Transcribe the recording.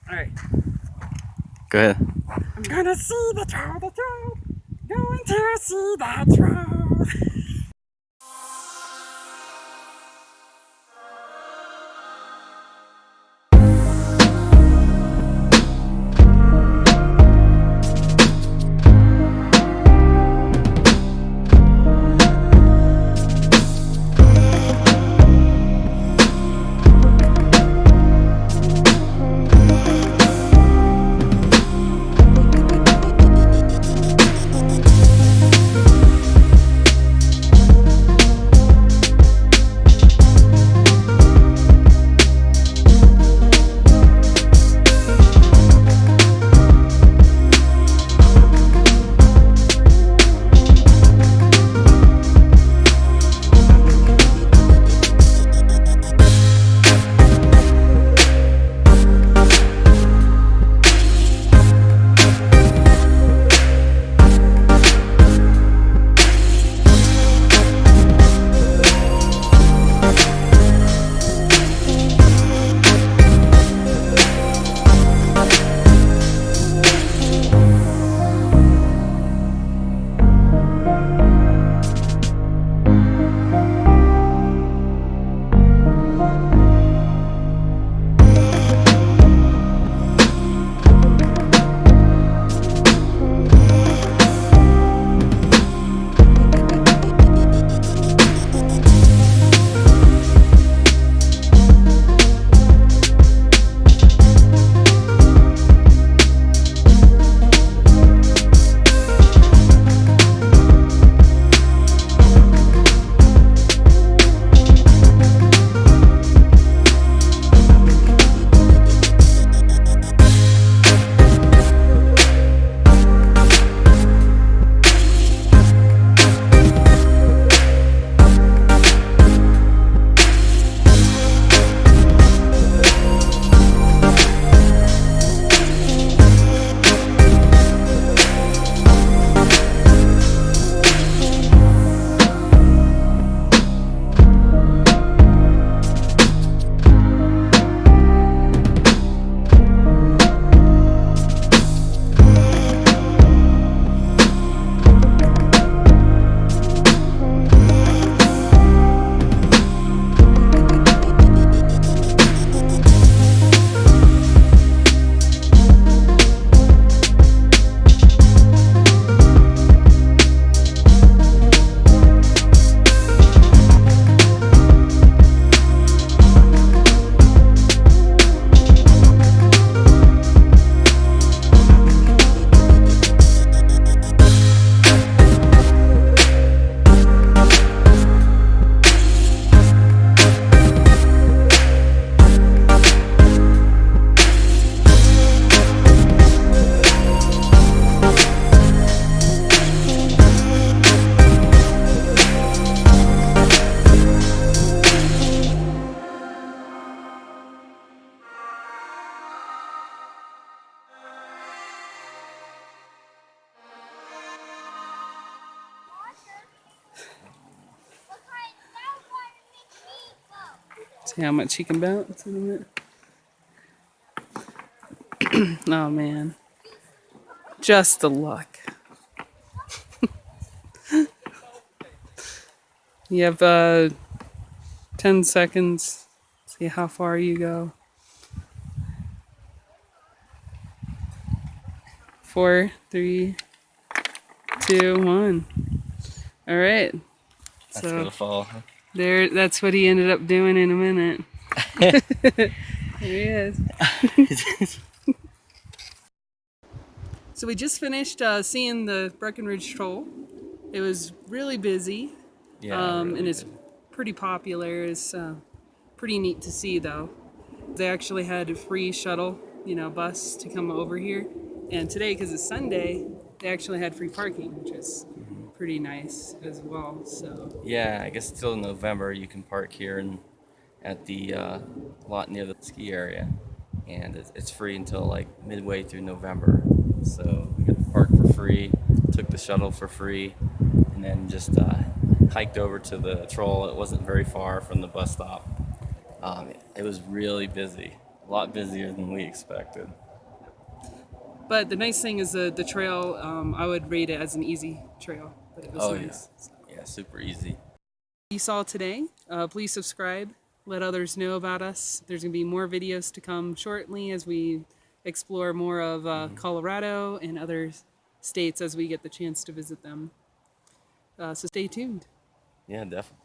Alright. Go ahead. I'm gonna see the troll, going to see the troll. See how much he can bounce in a minute. Oh man. Just the luck. You have 10 seconds. See how far you go. 4, 3, 2, 1. All right. That's gonna fall. There, that's what he ended up doing in a minute. There he is. So we just finished seeing the Breckenridge Troll. It was really busy. Yeah, really and it's good. pretty popular. It's pretty neat to see, though. They actually had a free shuttle, bus to come over here. And today, because it's Sunday, they actually had free parking, which is pretty nice as well. So Yeah, I guess till November you can park here and at the lot near the ski area, and it's free until like midway through November. So we got to park for free, took the shuttle for free, and then just hiked over to the troll. It wasn't very far from the bus stop. It was really busy. a lot busier than we expected. But the nice thing is the trail, I would rate it as an easy trail, but it was Oh yeah, nice. So, yeah, super easy. you saw today, please subscribe, let others know about us. There's going to be more videos to come shortly as we explore more of Colorado and other states as we get the chance to visit them. So stay tuned. Yeah, definitely.